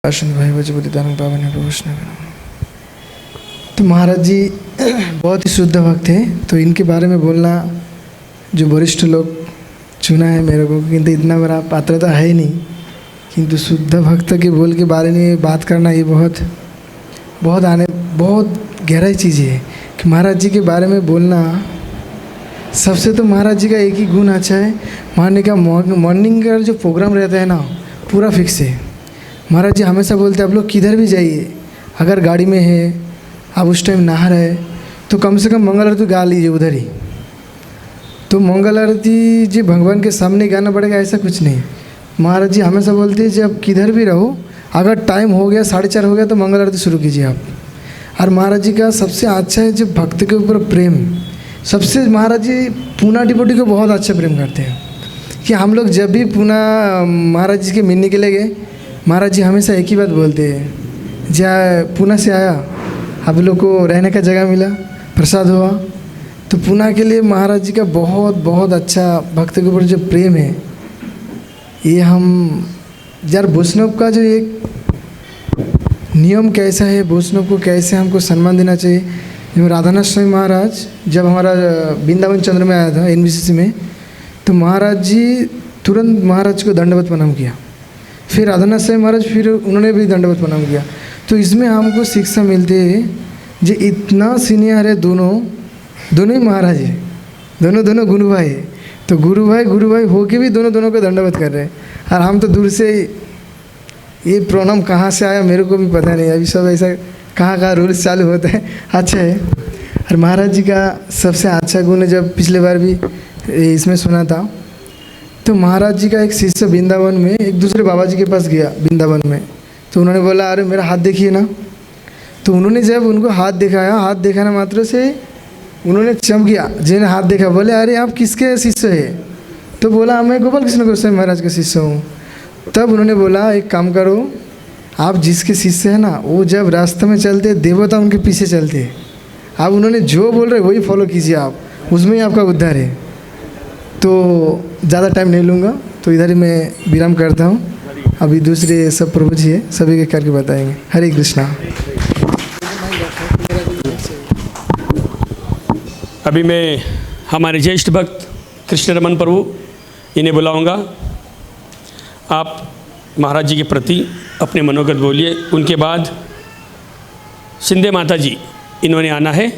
तो महाराज जी बहुत ही शुद्ध भक्त थे। तो इनके बारे में बोलना जो वरिष्ठ लोग चुना है मेरे को, किंतु इतना बड़ा पात्रता है ही नहीं, किंतु शुद्ध भक्त के बोल के बारे में बात करना ये बहुत गहराई चीज़ है कि महाराज जी के बारे में बोलना। सबसे तो महाराज जी का एक ही गुण अच्छा है, मॉर्निंग का जो प्रोग्राम रहता है ना पूरा फिक्स है। महाराज जी हमेशा बोलते हैं आप लोग किधर भी जाइए, अगर गाड़ी में है आप उस टाइम नहा रहे तो कम से कम मंगल आरती गा लीजिए उधर ही। तो मंगल आरती जी भगवान के सामने गाना पड़ेगा ऐसा कुछ नहीं। महाराज जी हमेशा बोलते हैं जब किधर भी रहो, अगर टाइम हो गया 4:30 हो गया तो मंगल आरती शुरू कीजिए आप। और महाराज जी का सबसे अच्छा है जो भक्त के ऊपर प्रेम, सबसे महाराज जी पूना डिपोटी को बहुत अच्छा प्रेम करते हैं कि हम लोग जब भी पूना महाराज जी के मिलने के लिए गए, महाराज जी हमेशा एक ही बात बोलते हैं, जहाँ पूना से आया आप लोग को रहने का जगह मिला, प्रसाद हुआ। तो पूना के लिए महाराज जी का बहुत अच्छा भक्त के ऊपर जो प्रेम है, ये हम यार वैष्णव का जो एक नियम कैसा है, वैष्णव को कैसे हमको सम्मान देना चाहिए। जब राधानाथ स्वामी महाराज जब हमारा वृंदावन चंद्र में आया था NBCC में, तो महाराज जी तुरंत महाराज को दंडवत प्रणाम किया। फिर राधानाथ स्वामी महाराज फिर उन्होंने भी दंडवत प्रणाम किया। तो इसमें हमको शिक्षा मिलती है जो इतना सीनियर है, दोनों ही महाराज है, दोनों गुरु भाई है। तो गुरु भाई होके भी दोनों को दंडवत कर रहे हैं। और हम तो दूर से ये प्रणाम कहाँ से आया मेरे को भी पता नहीं। अभी सब ऐसा कहाँ रूल्स चालू होता है, अच्छा है। और महाराज जी का सबसे अच्छा गुण है, जब पिछले बार भी इसमें सुना था, तो महाराज जी का एक शिष्य वृंदावन में एक दूसरे बाबा जी के पास गया वृंदावन में। तो उन्होंने बोला अरे मेरा हाथ देखिए ना। तो उन्होंने जब उनको हाथ दिखाया, हाथ दिखाना मात्र से उन्होंने चमकिया, जिन्हें हाथ देखा बोले अरे आप किसके शिष्य है? तो बोला मैं गोपाल कृष्ण गोस्वामी महाराज का शिष्य हूँ। तब उन्होंने बोला एक काम करो, आप जिसके शिष्य है ना वो जब रास्ते में चलते देवता उनके पीछे चलते, आप उन्होंने जो बोल रहे वही फॉलो कीजिए, आप उसमें ही आपका उद्धार है। तो ज़्यादा टाइम नहीं लूँगा, तो इधर ही मैं विराम करता हूँ। अभी दूसरे सब प्रभु जी है, सभी के करके बताएंगे। हरे कृष्णा। अभी मैं हमारे ज्येष्ठ भक्त कृष्ण रमन प्रभु इन्हें बुलाऊंगा। आप महाराज जी के प्रति अपने मनोगत बोलिए। उनके बाद शिंदे माता जी इन्होंने आना है।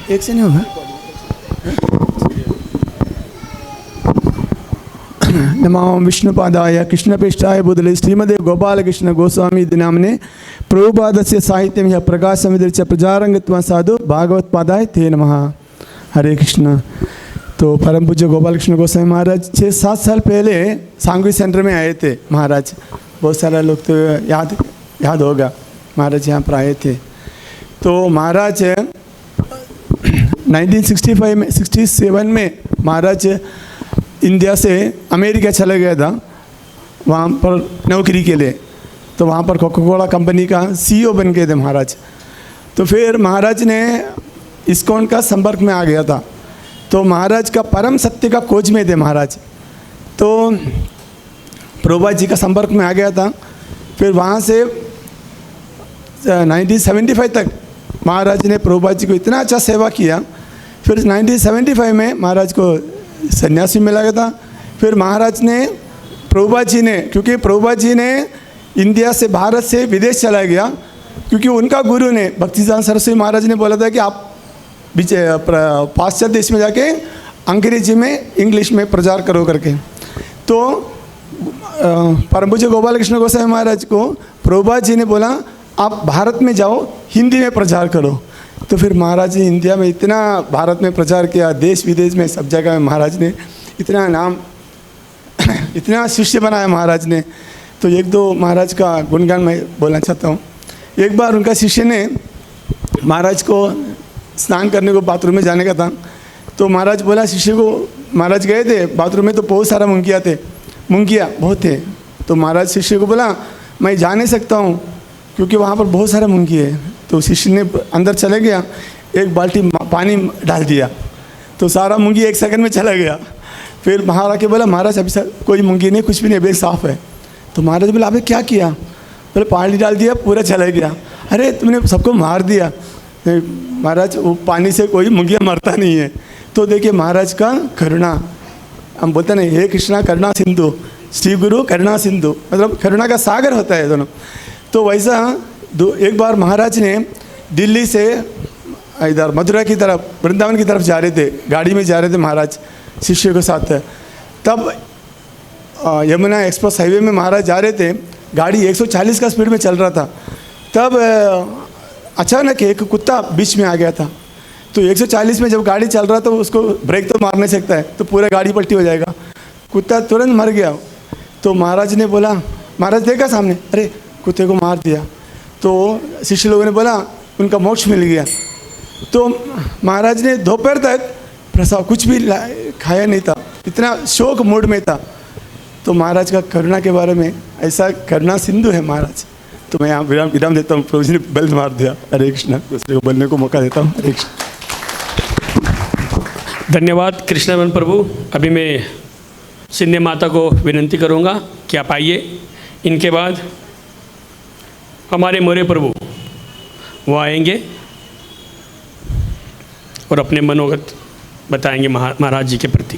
एक से नहीं होगा। नमो विष्णुपादाय कृष्णपेष्ठाय बुधले श्रीमदे गोपाल कृष्ण गोस्वामी नामने प्रभुपादस्य साहित्यम यह प्रकाशमिदृच प्रजारंगत्व साधु भागवत पादाय ते नमः। हरे कृष्ण। तो परम पूज्य गोपाल कृष्ण गोस्वामी महाराज 6-7 साल पहले सांगवी सेंटर में आए थे महाराज। बहुत सारे लोग तो याद होगा, महाराज यहाँ पर आए थे। तो महाराज 1965 में 67 में महाराज इंडिया से अमेरिका चला गया था, वहाँ पर नौकरी के लिए। तो वहाँ पर कोका कोला कंपनी का CEO बन गए थे महाराज। तो फिर महाराज ने इस्कॉन का संपर्क में आ गया था। तो महाराज का परम सत्य का खोज में थे महाराज। तो प्रभुपाद जी का संपर्क में आ गया था। फिर वहाँ से 1975 तक महाराज ने प्रभुपाद जी को इतना अच्छा सेवा किया। फिर 1975 में महाराज को सन्यासी मिला गया था। फिर महाराज ने प्रभुपाद जी ने, क्योंकि प्रभुपाद जी ने इंडिया से भारत से विदेश चला गया, क्योंकि उनका गुरु ने भक्तिसिद्धांत सरस्वती महाराज ने बोला था कि आप पाश्चात्य देश में जाके अंग्रेजी में इंग्लिश में प्रचार करो करके। तो परम पूज्य गोपाल कृष्ण गोस्वामी महाराज को प्रभुपाद जी ने बोला आप भारत में जाओ, हिंदी में प्रचार करो। तो फिर महाराज जी इंडिया में इतना भारत में प्रचार किया, देश विदेश में सब जगह में महाराज ने इतना नाम इतना शिष्य बनाया महाराज ने। तो एक दो महाराज का गुणगान मैं बोलना चाहता हूँ। एक बार उनका शिष्य ने महाराज को स्नान करने को बाथरूम में जाने का था। तो महाराज बोला शिष्य को, महाराज गए थे बाथरूम में तो बहुत सारा मुंगिया बहुत थे। तो महाराज शिष्य को बोला मैं जा नहीं सकता हूँ क्योंकि वहाँ पर बहुत सारे मुंगी है। तो शिष्य ने अंदर चले गया, एक बाल्टी पानी डाल दिया, तो सारा मुंगी 1 सेकंड में चला गया। फिर बाहर आके बोला महाराज अभी कोई मूंगी नहीं, कुछ भी नहीं, बिल्कुल साफ़ है। तो महाराज बोला आपने क्या किया? बोले पानी डाल दिया, पूरा चला गया। अरे तुमने सबको मार दिया। महाराज वो पानी से कोई मुंगिया मरता नहीं है। तो देखिए महाराज का करुणा, हम बोलते नहीं हे कृष्णा करुणा सिंधु, श्री गुरु करुणा सिंधु, मतलब करुणा का सागर होता है दोनों। तो वैसा एक बार महाराज ने दिल्ली से इधर मथुरा की तरफ, वृंदावन की तरफ जा रहे थे, गाड़ी में जा रहे थे महाराज शिष्य के साथ। तब यमुना एक्सप्रेस हाईवे में महाराज जा रहे थे, गाड़ी 140 का स्पीड में चल रहा था। तब अचानक एक कुत्ता बीच में आ गया था। तो 140 में जब गाड़ी चल रहा तो उसको ब्रेक तो मार नहीं सकता है, तो पूरा गाड़ी पलटी हो जाएगा। कुत्ता तुरंत मर गया। तो महाराज ने बोला, महाराज देखा सामने, अरे कुत्ते को मार दिया। तो शिष्य लोगों ने बोला उनका मोक्ष मिल गया। तो महाराज ने दोपहर तक प्रसाद कुछ भी खाया नहीं था, इतना शोक मूड में था। तो महाराज का करुणा के बारे में, ऐसा करुणा सिंधु है महाराज। तो मैं यहाँ विराम देता हूँ। प्रभु जी ने बेल मार दिया। हरे कृष्ण, दूसरे को बोलने को मौका देता हूँ। हरे कृष्ण। धन्यवाद कृष्णरमन प्रभु। अभी मैं सिंधे माता को विनंती करूँगा कि आप आइए। इनके बाद हमारे मोरे प्रभु वो आएंगे और अपने मनोगत बताएंगे महाराज जी के प्रति।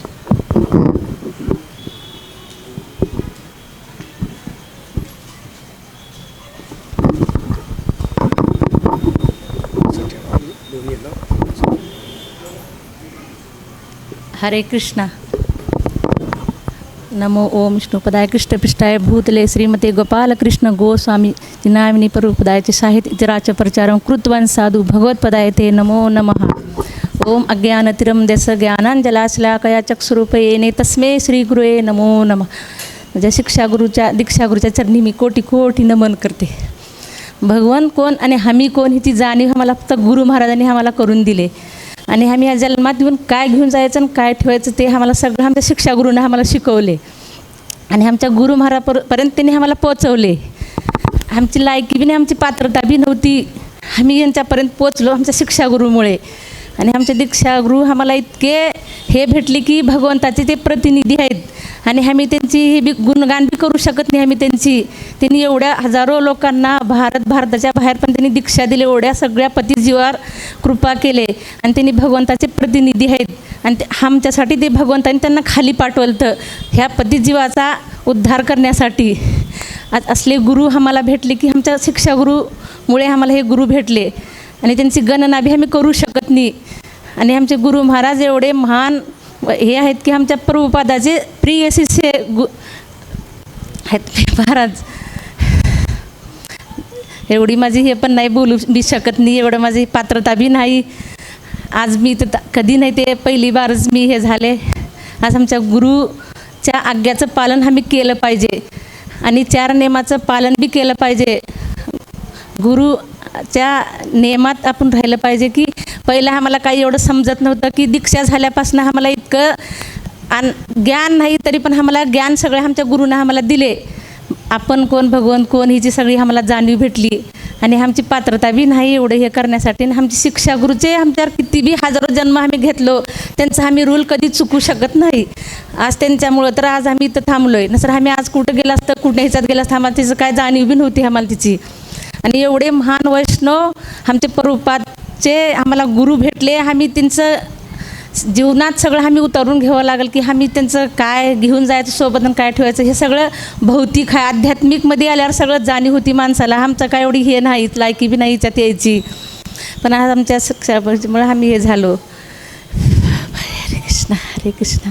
हरे कृष्णा। नमो ओम विष्णुपदाय कृष्णपृष्ठाय भूतले श्रीमते गोपाल कृष्ण गोस्वामी नामिनी परूपदाय च साहित्य इतराच प्रचारं कृतवान् साधु भगवत्पदाय ते नमो नमः। ओम अज्ञानतिरं दश ज्ञानांजलाशलाकया चक्षुरूपयेने तस्मै श्री गुरुवे नमो नमः। माझ्या दीक्षागुरूच्या चरणी मी कोटी कोटी नमन करते। भगवान कोण आणि आम्ही कोण ह्याची जाणीव आम्हाला फक्त गुरु महाराजांनी आम्हाला करून दिले। आणि आम्ही या जन्मात येऊन काय घेऊन जायचं आणि काय ठेवायचं ते आम्हाला सगळं आमच्या शिक्षागुरूंनी आम्हाला शिकवले आणि आमच्या गुरु महाराजांपर्यंत त्यांनी आम्हाला पोहोचवले। आमची लायकी बी नाही, आमची पात्रता बी नव्हती, आम्ही यांच्यापर्यंत पोहोचलो आमच्या शिक्षागुरूमुळे। आणि आमचे दीक्षागुरू आम्हाला इतके हे भेटले की भगवंताचे ते प्रतिनिधी आहेत आणि आम्ही त्यांची हे बी गुणगान बी करू शकत नाही। आम्ही त्यांनी एवढ्या हजारो लोकांना भारताच्या बाहेर पण त्यांनी दीक्षा दिली, एवढ्या सगळ्या पतिजीवावर कृपा केले आणि त्यांनी भगवंताचे प्रतिनिधी आहेत आणि आमच्यासाठी ते भगवंतांनी त्यांना खाली पाठवलं ह्या पतिजीवाचा उद्धार करण्यासाठी। आज असले गुरु आम्हाला भेटले की आमच्या शिक्षागुरूमुळे आम्हाला हे गुरु भेटले आणि त्यांची गणना बी आम्ही करू शकत नाही। आणि आमचे गुरु महाराज एवढे महान हे आहेत की आमच्या प्रभुपादाचे प्रिय शिष्य आहेत महाराज। एवढी माझी हे पण नाही बोलू बी शकत नाही, एवढं माझी पात्रता बी नाही। आज मी तर कधी नाही, ते पहिली बारच मी हे झाले। आज आमच्या गुरुच्या आज्ञाचं पालन आम्ही केलं पाहिजे आणि 4 नियमाचं पालन बी केलं पाहिजे। गुरुच्या नियमात आपण राहिलं पाहिजे की पहिलं आम्हाला काही एवढं समजत नव्हतं की दीक्षा झाल्यापासून आम्हाला इतकं ज्ञान नाही, तरी पण आम्हाला ज्ञान सगळे आमच्या गुरुनं आम्हाला दिले। आपण कोण भगवान कोण हिची सगळी आम्हाला जाणीव भेटली आणि आमची पात्रता बी नाही एवढं हे करण्यासाठी। आणि आमची शिक्षा गुरुचे आमच्यावर किती बी हजारो जन्म आम्ही घेतलो, त्यांचा आम्ही रूल कधी चुकू शकत नाही। आज त्यांच्यामुळं तर आज आम्ही इथं थांबलो आहे, नसर आम्ही आज कुठं गेला असतं, कुठे ह्याच्यात गेला असतं, आम्हाला तिचं काय जाणीव बी नव्हती आम्हाला तिची। आणि एवढे महान वैष्णव आमचे प्रभुपादचे आम्हाला गुरु भेटले, आम्ही त्यांचं जीवनात सगळं आम्ही उतरून घ्यावं लागेल की आम्ही त्यांचं काय घेऊन जायचं सोबत आणि काय ठेवायचं हे सगळं भौतिक आहे। आध्यात्मिकमध्ये आल्यावर सगळं जाणीव होती माणसाला, आमचं काय एवढी हे नाही, लायकी बी नाही याच्यात यायची। पण आज आमच्या शिक्षामुळे आम्ही हे झालो। हरे कृष्ण हरे कृष्ण।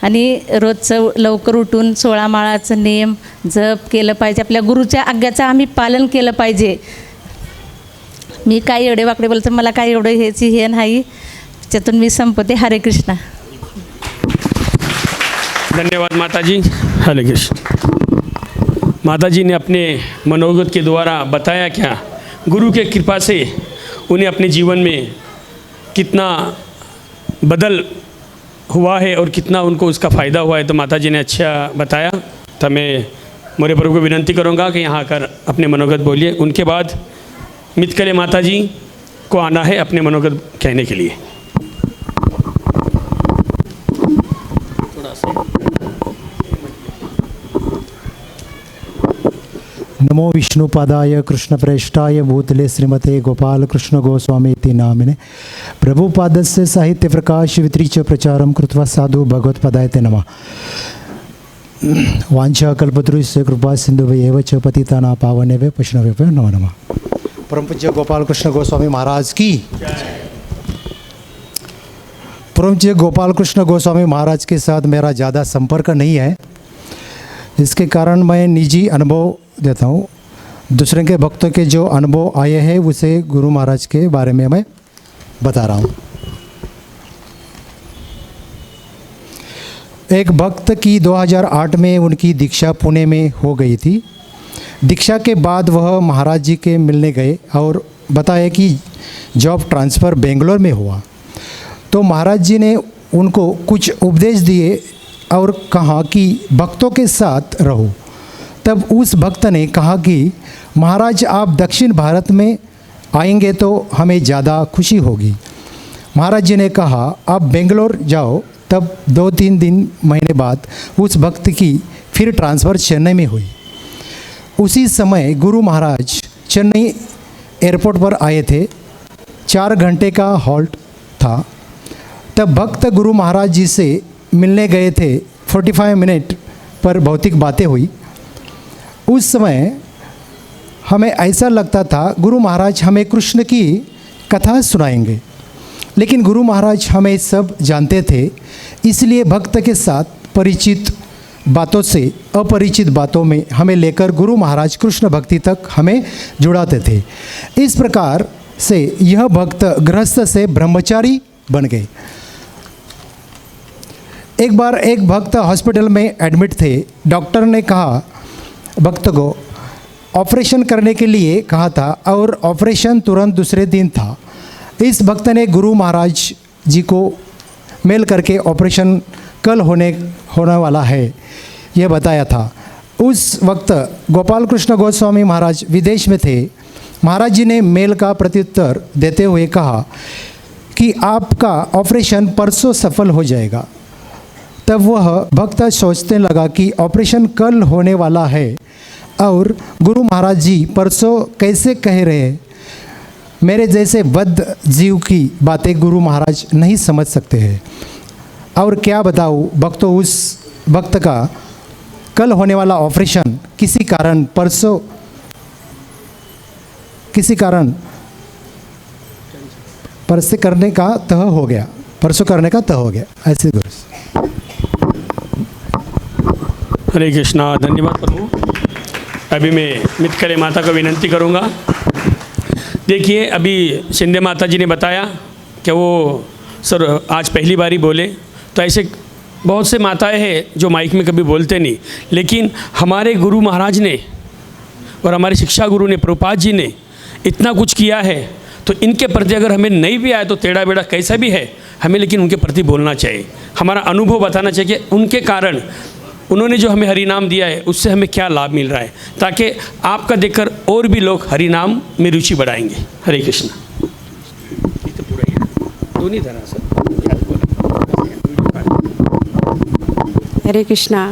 आणि रोजचं लवकर उठून 16 माळाचं नियम जप केलं पाहिजे, आपल्या गुरुच्या आज्ञाचं आम्ही पालन केलं पाहिजे। मी काय एवढे वाकडे बोलतो, मला काय एवढं ह्याची हे नाही, त्यातून मी संपते। हरे कृष्ण। धन्यवाद माता जी। हरे कृष्ण। माता जी ने अपने मनोगत के द्वारा बताया क्या गुरु के कृपा से उन्हें अपने जीवन में कितना बदल हुआ है और कितना उनको उसका फ़ायदा हुआ है। तो माता जी ने अच्छा बताया। तो मैं मोरे प्रभु को विनंती करूँगा कि यहाँ आकर अपने मनोगत बोलिए। उनके बाद मितकले माता जी को आना है अपने मनोगत कहने के लिए। नमो विष्णुपादाय कृष्णप्रेष्ठाय भूतले श्रीमते गोपाल कृष्ण गोस्वामी इति नामिने प्रभुपादस्य साहित्य प्रकाश वितरीच प्रचारं कृत्वा साधु भगवत्पदाय ते नमः। वाञ्छा कल्पतरुस्य कृपा सिन्धुभ्येव च पतितानां पावनेभ्यो वैष्णवेभ्यो नमो नमः। परम पूज्य गोपाल कृष्ण गोस्वामी महाराज की। परम पूज्य गोपाल कृष्ण गोस्वामी महाराज के साथ मेरा ज़्यादा संपर्क नहीं है, इसके कारण मैं निजी अनुभव देता हूँ। दूसरे के भक्तों के जो अनुभव आए हैं उसे गुरु महाराज के बारे में मैं बता रहा हूँ। एक भक्त की 2008 में उनकी दीक्षा पुणे में हो गई थी। दीक्षा के बाद वह महाराज जी के मिलने गए और बताया कि जॉब ट्रांसफ़र बेंगलोर में हुआ। तो महाराज जी ने उनको कुछ उपदेश दिए और कहा कि भक्तों के साथ रहो। तब उस भक्त ने कहा कि महाराज आप दक्षिण भारत में आएंगे तो हमें ज़्यादा खुशी होगी। महाराज जी ने कहा आप बेंगलोर जाओ। तब 2-3 महीने बाद उस भक्त की फिर ट्रांसफ़र चेन्नई में हुई। उसी समय गुरु महाराज चेन्नई एयरपोर्ट पर आए थे। 4 घंटे का हॉल्ट था। तब भक्त गुरु महाराज जी से मिलने गए थे। 45 मिनट पर भौतिक बातें हुई। उस समय हमें ऐसा लगता था गुरु महाराज हमें कृष्ण की कथा सुनाएंगे, लेकिन गुरु महाराज हमें सब जानते थे, इसलिए भक्त के साथ परिचित बातों से अपरिचित बातों में हमें लेकर गुरु महाराज कृष्ण भक्ति तक हमें जुड़ाते थे। इस प्रकार से यह भक्त गृहस्थ से ब्रह्मचारी बन गए। एक बार एक भक्त हॉस्पिटल में एडमिट थे। डॉक्टर ने कहा भक्त को ऑपरेशन करने के लिए कहा था और ऑपरेशन तुरंत दूसरे दिन था। इस भक्त ने गुरु महाराज जी को मेल करके ऑपरेशन कल होने वाला है यह बताया था। उस वक्त गोपाल कृष्ण गोस्वामी महाराज विदेश में थे। महाराज जी ने मेल का प्रत्युत्तर देते हुए कहा कि आपका ऑपरेशन परसों सफल हो जाएगा। तब वह भक्त सोचने लगा कि ऑपरेशन कल होने वाला है और गुरु महाराज जी परसों कैसे कह रहे हैं। मेरे जैसे बद्ध जीव की बातें गुरु महाराज नहीं समझ सकते हैं। और क्या बताऊँ भक्तों, उस भक्त का कल होने वाला ऑपरेशन किसी कारण परसों करने का तय हो गया। ऐसे गुरु। हरे कृष्णा। धन्यवाद प्रभु। अभी मैं मितकरे माता को विनंती करूंगा। देखिए, अभी शिंदे माता जी ने बताया कि वो सर आज पहली बारी बोले, तो ऐसे बहुत से माताएं हैं जो माइक में कभी बोलते नहीं, लेकिन हमारे गुरु महाराज ने और हमारे शिक्षा गुरु ने प्रभुपाद जी ने इतना कुछ किया है, तो इनके प्रति अगर हमें नहीं भी आए तो टेढ़ा बेड़ा कैसा भी है, हमें लेकिन उनके प्रति बोलना चाहिए। हमारा अनुभव बताना चाहिए कि उनके कारण उन्होंने जो हमें हरि नाम दिया है उससे हमें क्या लाभ मिल रहा है, ताकि आपका देखकर और भी लोग हरि नाम में रुचि बढ़ाएंगे। हरे कृष्णा। हरे कृष्णा।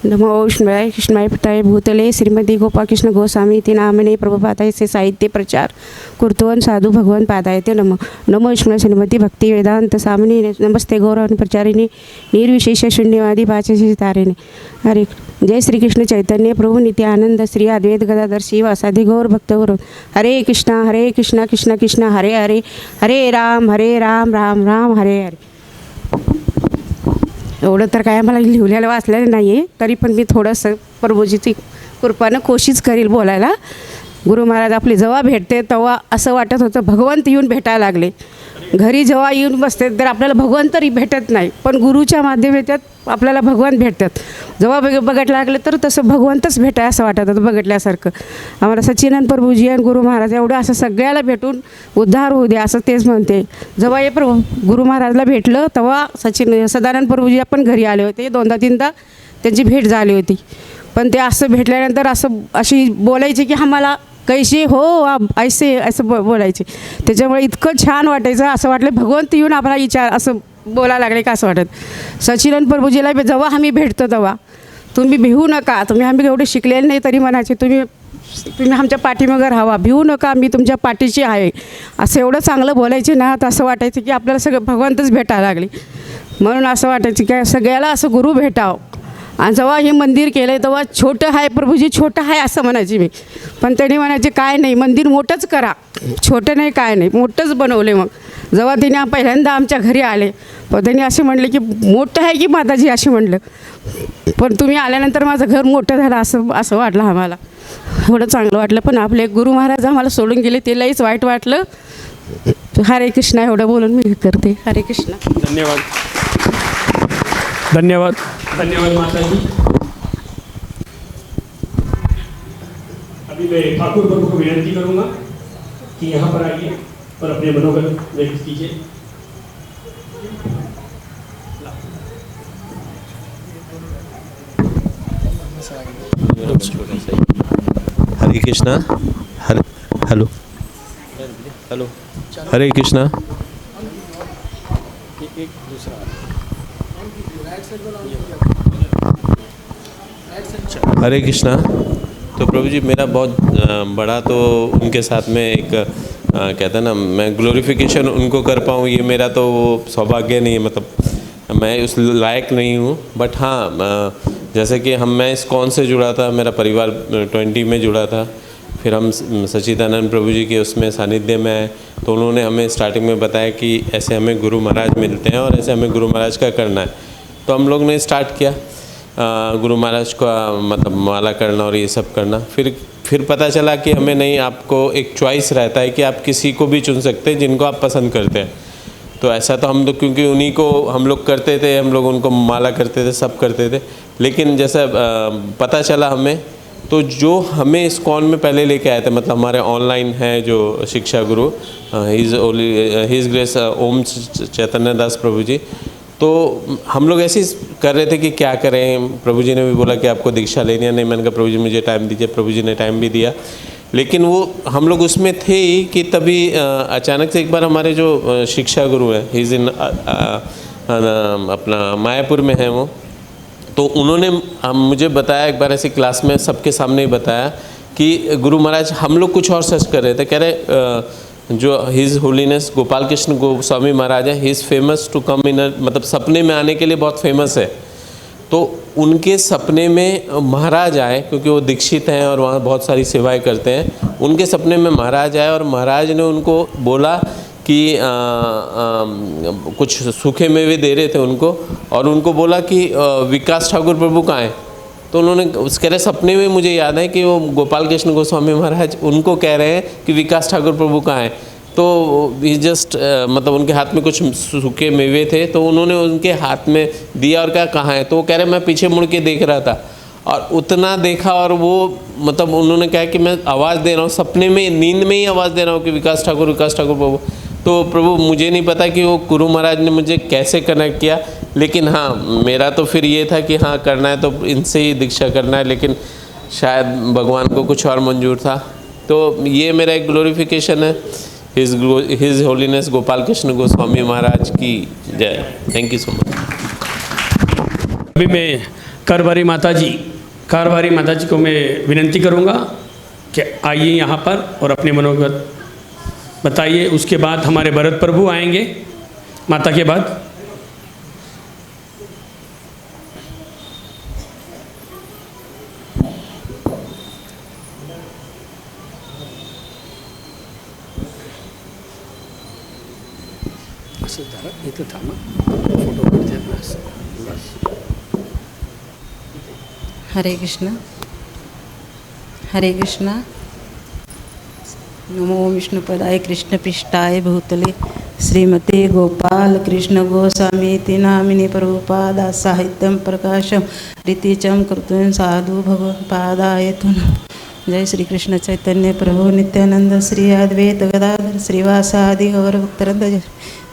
नमो विष्णुवाय कृष्णाय पताय भूतले श्रीमती गोपाल कृष्ण गोस्वामी इति नामने प्रभुपादाय से साहित्य प्रचार कुर्तवन साधु भगवान पादाय ते नमो। नमो विष्णु श्रीमती भक्ति वेदांत स्वामिनी नमस्ते गौरव प्रचारिणी निर्विशेष शून्यवादी पाचशी तारिणी। हरे जय श्री कृष्ण चैतन्य प्रभु नित्यानंद श्री अद्वैत गदाधर शिव साधि गौर भक्तवर। हरे कृष्णा कृष्ण कृष्ण हरे हरे, हरे राम राम राम हरे हरे। एवढं तर काय मला लिहिलेलं वाचलेलं नाही आहे, तरी पण मी थोडंसं प्रभूजीची कृपानं कोशिश करील बोलायला। गुरु महाराज आपले जेव्हा भेटते तेव्हा असं वाटत होतं भगवंत येऊन भेटायला लागले। घरी जेव्हा येऊन बसते तर आपल्याला भगवंत तरी भेटत नाही, पण गुरुच्या माध्यमात आपल्याला भगवान भेटतात। जेव्हा बघायला लागले तर तसं भगवंतच भेटाय असं वाटत होतं बघितल्यासारखं। आम्हाला सच्चिदानंद प्रभूजी आणि गुरु महाराज एवढं असं सगळ्याला भेटून उद्धार होऊ द्या असं तेच म्हणते। जेव्हा हे गुरु महाराजला भेटलं तेव्हा सदानंद प्रभूजी आपण घरी आले होते। 2दा-3दा त्यांची भेट झाली होती, पण ते असं भेटल्यानंतर अशी बोलायचे की आम्हाला कैसे हो आप ऐसे असं बोलायचे। त्याच्यामुळे इतकं छान वाटायचं, असं वाटलं भगवंत येऊन आपला विचार असं बोलायला लागले का असं वाटत. सचिनन प्रभूजीला जेव्हा आम्ही भेटतो तेव्हा तुम्ही भिवू नका, तुम्ही आम्ही एवढे शिकलेले नाही तरी म्हणायचे तुम्ही आमच्या पाठीमागं राहावा, भिवू नका, मी तुमच्या पाठीशी आहे, असं एवढं चांगलं बोलायचे ना. तर असं वाटायचं की आपल्याला सगळं भगवंतच भेटायला लागले. म्हणून असं वाटायचं की सगळ्याला असं गुरु भेटावं. आणि जेव्हा हे मंदिर केलं आहे तेव्हा छोटं आहे प्रभूजी, छोटं आहे असं म्हणायची मी. पण त्यांनी म्हणायचे काय नाही, मंदिर मोठंच करा, छोटं नाही काय नाही, मोठंच बनवले. मग जेव्हा त्यांनी पहिल्यांदा आमच्या घरी आले पण त्यांनी असे म्हणले की मोठं आहे की माताजी असे म्हणलं. पण तुम्ही आल्यानंतर माझं घर मोठं झालं असं वाटलं आम्हाला. एवढं चांगलं वाटलं. पण आपले गुरु महाराज आम्हाला सोडून गेले ते लईच वाईट वाटलं. हरे कृष्णा एवढं बोलून मी करते. हरे कृष्णा. धन्यवाद धन्यवाद धन्यवाद माता जी. अभी मैं ठाकुर प्रभु को विनती करूंगा कि यहाँ पर आइए और अपने मनोगत व्यक्त कीजिए. हरे कृष्णा. हेलो हरे कृष्णा. हरे कृष्णा. तो प्रभु जी मेरा बहुत बड़ा तो उनके साथ में एक कहते हैं ना, मैं ग्लोरिफिकेशन उनको कर पाऊँ ये मेरा तो सौभाग्य नहीं है, मतलब मैं उस लायक नहीं हूँ. बट हाँ, जैसे कि मैं इस्कॉन से जुड़ा था, मेरा परिवार 20 में जुड़ा था, फिर हम सच्चिदानंद प्रभु जी के उसमें सानिध्य में आए. तो उन्होंने हमें स्टार्टिंग में बताया कि ऐसे हमें गुरु महाराज मिलते हैं और ऐसे हमें गुरु महाराज का करना है. तो हम लोग ने स्टार्ट किया गुरु महाराज का मतलब माला करना और ये सब करना. फिर पता चला कि हमें नहीं, आपको एक चॉइस रहता है कि आप किसी को भी चुन सकते हैं जिनको आप पसंद करते हैं. तो ऐसा तो हम लोग, क्योंकि उन्हीं को हम लोग करते थे, हम लोग उनको माला करते थे, सब करते थे. लेकिन जैसा पता चला हमें, तो जो हमें इस्कॉन में पहले लेके आए थे, मतलब हमारे ऑनलाइन है जो शिक्षा गुरु हिज ग्रेस ओम चैतन्य दास प्रभु जी. तो हम लोग ऐसे ही कर रहे थे कि क्या करें. प्रभु जी ने भी बोला कि आपको दीक्षा लेनी है. नहीं, मैंने कहा प्रभु जी मुझे टाइम दीजिए. प्रभु जी ने टाइम भी दिया. लेकिन वो हम लोग उसमें थे ही कि तभी अचानक से एक बार हमारे जो शिक्षा गुरु हैं, ही इज़ इन अपना मायापुर में है वो. तो उन्होंने मुझे बताया एक बार ऐसी क्लास में सबके सामने ही बताया कि गुरु महाराज हम लोग कुछ और सर्च कर रहे थे. कह रहे जो हिज होलीनेस गोपाल कृष्ण गोस्वामी महाराज है, he is famous to come in, मतलब सपने में आने के लिए बहुत फेमस है. तो उनके सपने में महाराज आए, क्योंकि वो दीक्षित हैं और वहाँ बहुत सारी सेवाएं करते हैं. उनके सपने में महाराज आए और महाराज ने उनको बोला कि कुछ सूखे मेवे दे रहे थे उनको, और उनको बोला कि विकास ठाकुर प्रभु कहाँ हैं. तो उन्होंने कह रहे सपने में मुझे याद है कि वो गोपाल कृष्ण गोस्वामी महाराज उनको कह रहे हैं कि विकास ठाकुर प्रभु कहाँ हैं. तो ये जस्ट मतलब उनके हाथ में कुछ सूखे मेवे थे, तो उन्होंने उनके हाथ में दिया और कहा कहाँ है. तो वो कह रहे मैं पीछे मुड़ के देख रहा था और उतना देखा, और वो मतलब उन्होंने कहा कि मैं आवाज़ दे रहा हूँ सपने में, नींद में ही आवाज़ दे रहा हूँ कि विकास ठाकुर प्रभु. तो प्रभु मुझे नहीं पता कि वो गुरु महाराज ने मुझे कैसे कनेक्ट किया, लेकिन हाँ मेरा तो फिर ये था कि हाँ करना है तो इनसे ही दीक्षा करना है. लेकिन शायद भगवान को कुछ और मंजूर था. तो ये मेरा एक ग्लोरिफिकेशन है. हिज होलीनेस गोपाल कृष्ण गोस्वामी महाराज की जय. Thank you so much. अभी मैं कारवारी माता जी को मैं विनती करूंगा कि आइए यहाँ पर और अपने मनोगत बताइए. उसके बाद हमारे भरत प्रभु आएंगे माता के बाद. हरे कृष्णा. हरे कृष्णा. नमो विष्णुपदाय कृष्णपृष्ठाय भूतले श्रीमते गोपाल कृष्ण गोस्वामी नामिने प्रभुपादा साहित्यम प्रकाशम रीतिचम कर्तुं साधु भगवत्पादाय नमः. जय श्री कृष्ण चैतन्य प्रभु नित्यानंद श्री अद्वैत गदाधर श्रीवासादि गौर भक्तवृंद.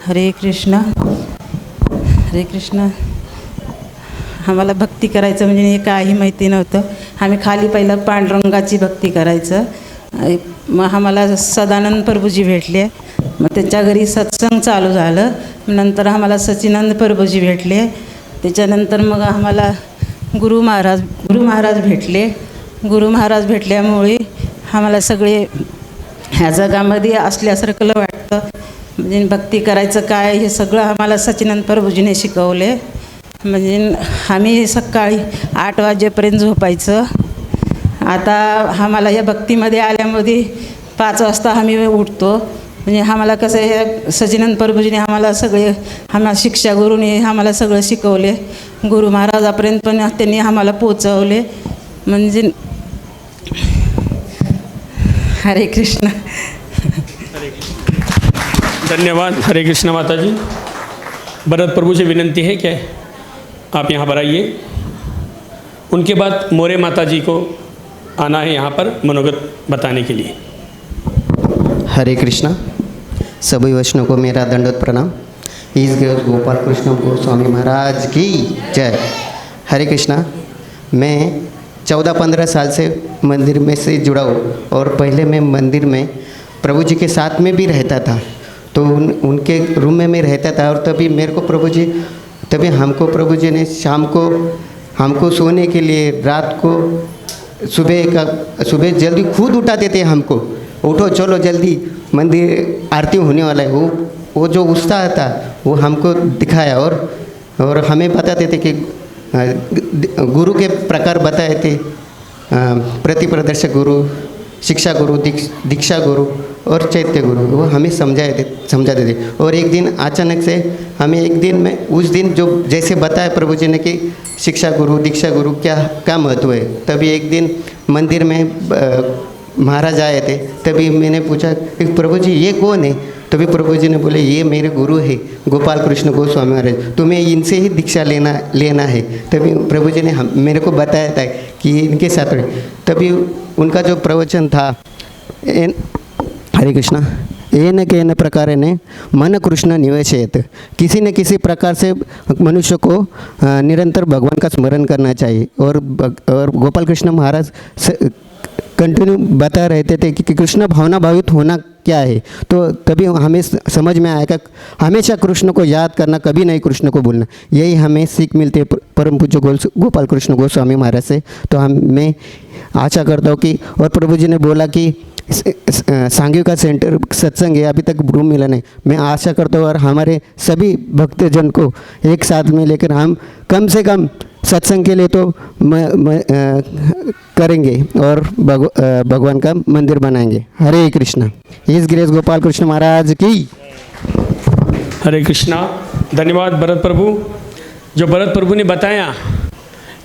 हरे कृष्णा. हरे कृष्णा. आम्हाला भक्ती करायचं म्हणजे हे काही माहिती नव्हतं. आम्ही खाली पहिलं पांडुरंगाची भक्ती करायचं. मग आम्हाला सदानंद प्रभूजी भेटले. मग त्याच्या घरी सत्संग चालू झालं. नंतर आम्हाला सच्चिदानंद प्रभूजी भेटले. त्याच्यानंतर मग आम्हाला गुरु महाराज भेटले. गुरु महाराज भेटल्यामुळे आम्हाला सगळे ह्या जगामध्ये असल्यासारखं वाटतं. म्हणजे भक्ती करायचं काय हे सगळं आम्हाला सच्चिदानंद प्रभूजीने शिकवले. म्हणजे आम्ही सकाळी 8 वाजेपर्यंत झोपायचं. आता आम्हाला या भक्तीमध्ये आल्यामध्ये 5 वाजता आम्ही उठतो. म्हणजे आम्हाला कसं हे सच्चिदानंद प्रभूजीने आम्हाला सगळे आम्हाला शिक्षा गुरुने आम्हाला सगळं शिकवले. गुरु महाराजापर्यंत पण त्यांनी आम्हाला पोचवले. म्हणजे हरे कृष्ण. धन्यवाद. हरे कृष्ण माता जी. भरत प्रभु से विनंती है कि आप यहाँ पर आइए. उनके बाद मोरे माता जी को आना है यहाँ पर मनोगत बताने के लिए. हरे कृष्णा. सभी वैष्णव को मेरा दंडवत प्रणाम. ईश गोपाल कृष्ण गोस्वामी महाराज की जय. हरे कृष्णा. मैं 14-15 साल से मंदिर में से जुड़ा हूँ और पहले मैं मंदिर में प्रभु जी के साथ में भी रहता था. तो उनके रूम में मैं रहता था और तभी मेरे को प्रभु जी हमको प्रभु जी ने शाम को हमको सोने के लिए रात को सुबह जल्दी खुद उठाते थे हमको. उठो चलो जल्दी मंदिर आरती होने वाला है. वो जो उत्साह था वो हमको दिखाया और हमें बताते थे कि गुरु के प्रकार बताए थे. प्रतिप्रदर्शक गुरु, शिक्षा गुरु, दीक्षा गुरु और चैत्य गुरु, वो हमें समझाते थे. और एक दिन अचानक से हमें एक दिन में उस दिन जो जैसे बताया प्रभु जी ने कि शिक्षा गुरु, दीक्षा गुरु क्या महत्व है. तभी एक दिन मंदिर में महाराज आए थे. तभी मैंने पूछा कि प्रभु जी ये कौन है. तभी प्रभु जी ने बोले ये मेरे गुरु है गोपाल कृष्ण गोस्वामी महाराज, तुम्हें इनसे ही दीक्षा लेना है. तभी प्रभु जी ने मेरे को बताया था कि इनके साथ रहे. तभी उनका जो प्रवचन था हरे कृष्णा. येन केन प्रकारेण मन कृष्ण निवेशयत. किसी न किसी प्रकार से मनुष्य को निरंतर भगवान का स्मरण करना चाहिए. और गोपाल कृष्ण महाराज कंटिन्यू बता रहते थे कि कृष्ण भावना भावित होना क्या है. तो तभी हमें समझ में आएगा हमेशा कृष्ण को याद करना, कभी नहीं कृष्ण को भूलना. यही हमें सीख मिलती है परम पूज्य गोपाल कृष्ण गोस्वामी महाराज से. तो मैं आशा करता हूँ कि और प्रभु जी ने बोला कि सांघिक का सेंटर सत्संग है, अभी तक रूम मिला नहीं. मैं आशा करता हूँ और हमारे सभी भक्तजन को एक साथ में लेकर हम कम से कम सत्संग के लिए तो करेंगे और भगवान का मंदिर बनाएंगे. हरे कृष्णा. इस ग्रेस गोपाल कृष्ण महाराज की. हरे कृष्णा. धन्यवाद भरत प्रभु. जो भरत प्रभु ने बताया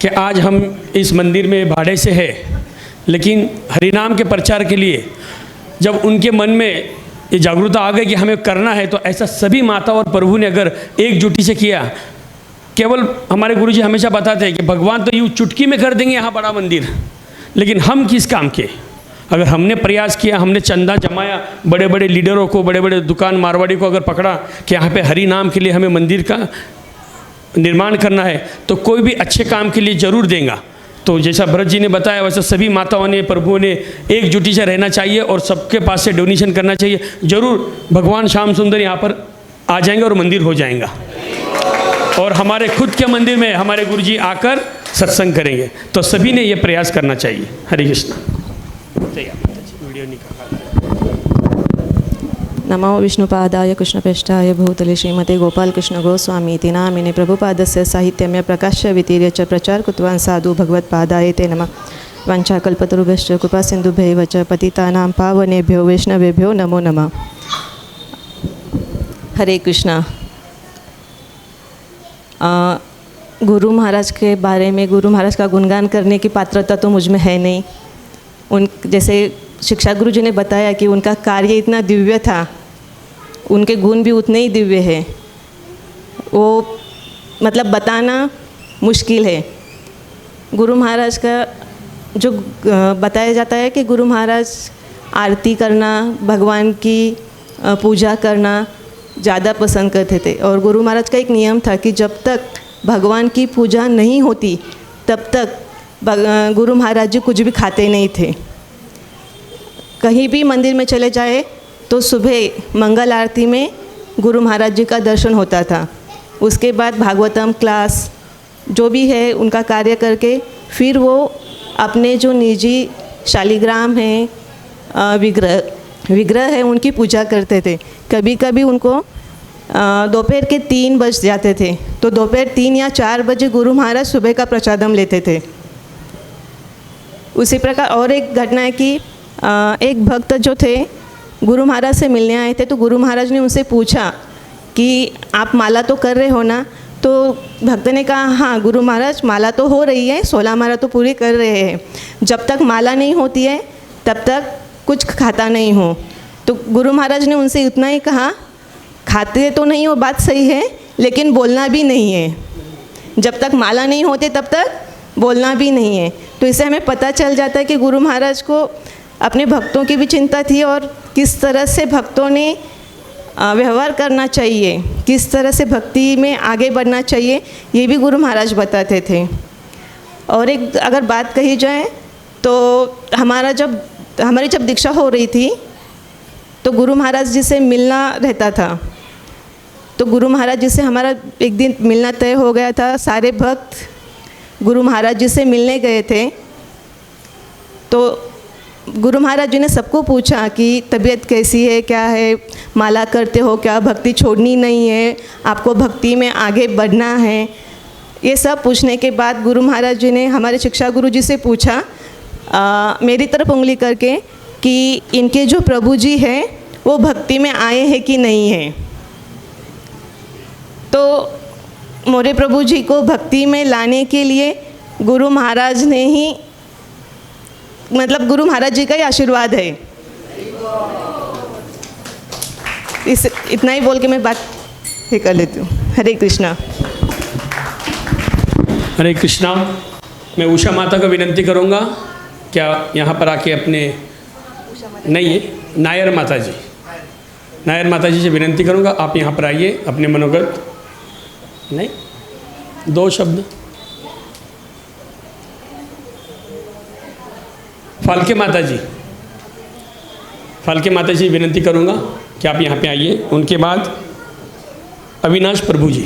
कि आज हम इस मंदिर में भाड़े से है, लेकिन हरिनाम के प्रचार के लिए जब उनके मन में ये जागरूकता आ गई कि हमें करना है, तो ऐसा सभी माता और प्रभु ने अगर एकजुटी से किया. केवल हमारे गुरुजी हमेशा बताते हैं कि भगवान तो यूँ चुटकी में कर देंगे यहाँ बड़ा मंदिर, लेकिन हम किस काम के. अगर हमने प्रयास किया, हमने चंदा जमाया, बड़े बड़े लीडरों को, बड़े बड़े दुकान मारवाड़ी को अगर पकड़ा कि यहाँ पे हरि नाम के लिए हमें मंदिर का निर्माण करना है, तो कोई भी अच्छे काम के लिए ज़रूर देगा. तो जैसा भरत जी ने बताया वैसे सभी माताओं ने, प्रभुओं ने एकजुटी से रहना चाहिए और सबके पास से डोनेशन करना चाहिए. ज़रूर भगवान श्याम सुंदर यहाँ पर आ जाएंगे और मंदिर हो जाएगा. और हमारे खुद के मंदिर में हमारे गुरुजी आकर सत्संग करेंगे. तो सभी ने ये प्रयास करना चाहिए. हरे कृष्ण. वीडियो निकाल. नमो विष्णुपादाय कृष्णप्रेष्ठाय भूतले श्रीमते गोपाल कृष्ण गोस्वामीति नामिने प्रभुपादस्य साहित्यम्य प्रकाश्य वितीर्य च प्रचार कृतवान् साधु भगवत्पादाय ते नमः. वाञ्छाकल्पतरुभ्यश्च कृपासिन्धुभ्यैव च पतितानां पावनेभ्यो वैष्णवेभ्यो नमो नमः. हरे कृष्णा. गुरु महाराज के बारे में, गुरु महाराज का गुणगान करने की पात्रता तो मुझ में है नहीं. उन जैसे शिक्षा गुरु जी ने बताया कि उनका कार्य इतना दिव्य था, उनके गुण भी उतने ही दिव्य है. वो मतलब बताना मुश्किल है. गुरु महाराज का जो बताया जाता है कि गुरु महाराज आरती करना, भगवान की पूजा करना ज़्यादा पसंद करते थे. और गुरु महाराज का एक नियम था कि जब तक भगवान की पूजा नहीं होती तब तक गुरु महाराज जी कुछ भी खाते नहीं थे. कहीं भी मंदिर में चले जाए तो सुबह मंगल आरती में गुरु महाराज जी का दर्शन होता था। उसके बाद भागवतम क्लास जो भी है उनका कार्य करके फिर वो अपने जो निजी शालिग्राम हैं विग्रह है उनकी पूजा करते थे। कभी कभी उनको दोपहर के 3 बज जाते थे, तो दोपहर 3 या 4 बजे गुरु महाराज सुबह का प्रसादम लेते थे। उसी प्रकार और एक घटना है कि एक भक्त जो थे गुरु महाराज से मिलने आए थे, तो गुरु महाराज ने उनसे पूछा कि आप माला तो कर रहे हो ना? तो भक्त ने कहा हाँ गुरु महाराज, माला तो हो रही है, 16 माला तो पूरी कर रहे हैं। जब तक माला नहीं होती है तब तक कुछ खाता नहीं हो। तो गुरु महाराज ने उनसे इतना ही कहा, खाते तो नहीं हो बात सही है, लेकिन बोलना भी नहीं है। जब तक माला नहीं होती तब तक बोलना भी नहीं है। तो इससे हमें पता चल जाता है कि गुरु महाराज को अपने भक्तों की भी चिंता थी और किस तरह से भक्तों ने व्यवहार करना चाहिए, किस तरह से भक्ति में आगे बढ़ना चाहिए, ये भी गुरु महाराज बताते थे। और एक अगर बात कही जाए तो हमारी जब दीक्षा हो रही थी तो गुरु महाराज जी से मिलना रहता था। तो गुरु महाराज जी से हमारा एक दिन मिलना तय हो गया था। सारे भक्त गुरु महाराज जी से मिलने गए थे। तो गुरु महाराज जी ने सबको पूछा कि तबीयत कैसी है, क्या है, माला करते हो क्या, भक्ति छोड़नी नहीं है, आपको भक्ति में आगे बढ़ना है। ये सब पूछने के बाद गुरु महाराज जी ने हमारे शिक्षा गुरु जी से पूछा मेरी तरफ उंगली करके कि इनके जो प्रभु जी हैं वो भक्ति में आए हैं कि नहीं हैं। तो मोरे प्रभु जी को भक्ति में लाने के लिए गुरु महाराज ने ही गुरु महाराज जी का ही आशीर्वाद है। इतना ही बोल के मैं बात ये कर लेती हूँ। हरे कृष्णा। हरे कृष्णा। मैं उषा माता को विनंती करूँगा, क्या यहाँ पर आके अपने नहीं है नायर माता जी से विनंती करूँगा, आप यहाँ पर आइए, अपने मनोगत नहीं 2 शब्द। फाल्के माता जी विनंती करूँगा कि आप यहाँ पे आइए। उनके बाद अविनाश प्रभु जी,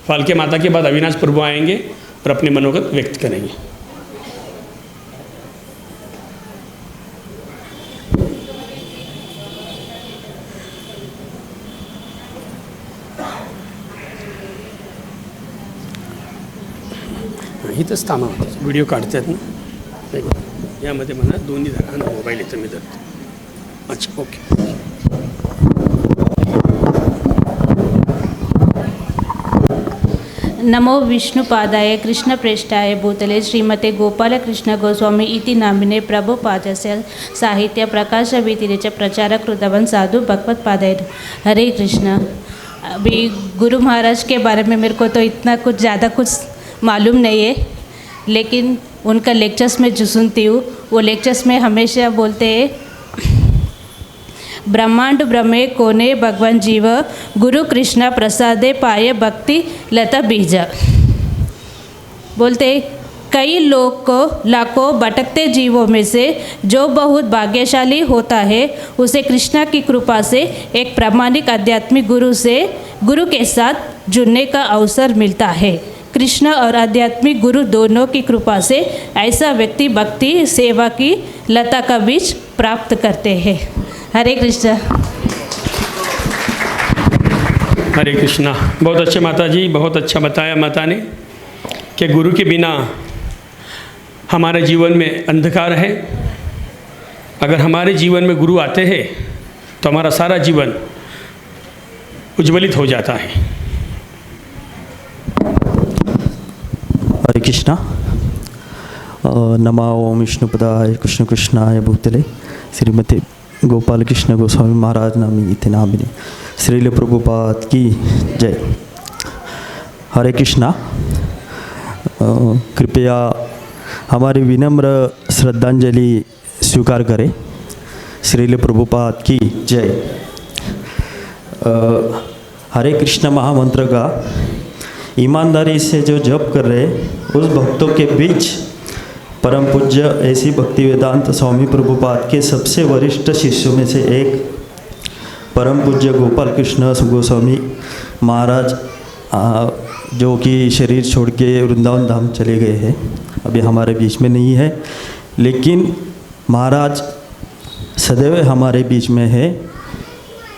फाल्के माता के बाद अविनाश प्रभु आएंगे और अपने मनोगत व्यक्त करेंगे। इथंच थांबा, व्हिडिओ काढतात ना, यामध्ये म्हणा दोन्ही धरा ना, मोबाईल इथं मी धरतो. अच्छा ओके. नमो विष्णुपादाय कृष्णप्रेष्ठाय भूतले श्रीमते गोपालकृष्ण गोस्वामी इति नामिने प्रभुपादस्य साहित्य प्रकाश व्यतिरेक प्रचारक कृतवन साधु भगवत पादाय. हरे कृष्ण. अभी गुरु महाराज के बारे में मेरे को तो इतना कुछ ज़्यादा कुछ मालूम नहीं है, लेकिन उनका लेक्चर्स में जो सुनती हूँ वो लेक्चर्स में हमेशा बोलते हैं ब्रह्मांड ब्रह्मे कोने भगवान जीव गुरु कृष्ण प्रसादे पाए भक्ति लता बीज. बोलते कई लोग को लाखों भटकते जीवों में से जो बहुत भाग्यशाली होता है उसे कृष्णा की कृपा से एक प्रामाणिक आध्यात्मिक गुरु के साथ जुड़ने का अवसर मिलता है. कृष्ण और आध्यात्मिक गुरु दोनों की कृपा से ऐसा व्यक्ति भक्ति सेवा की लता का बीज प्राप्त करते हैं. हरे कृष्ण. हरे कृष्णा. बहुत अच्छे माता जी, बहुत अच्छा बताया माता ने कि गुरु के बिना हमारे जीवन में अंधकार है. अगर हमारे जीवन में गुरु आते हैं तो हमारा सारा जीवन उज्ज्वलित हो जाता है. हरे कृष्णा. नमा ओम विष्णुपदाय कृष्ण कृष्णाय भूतले श्रीमते गोपाल कृष्ण गोस्वामी महाराज नामी इति नामिने श्रील प्रभुपाद की जय. हरे कृष्णा. कृपया हमारी विनम्र श्रद्धांजलि स्वीकार करें. श्रील प्रभुपाद की जय. हरे कृष्ण महामंत्र का ईमानदारी से जो जप कर रहे उस भक्तों के बीच परम पूज्य ऐसी भक्ति वेदांत स्वामी प्रभुपाद के सबसे वरिष्ठ शिष्यों में से एक परम पूज्य गोपाल कृष्ण गोस्वामी महाराज जो कि शरीर छोड़ के वृंदावन धाम चले गए हैं, अभी हमारे बीच में नहीं है, लेकिन महाराज सदैव हमारे बीच में है।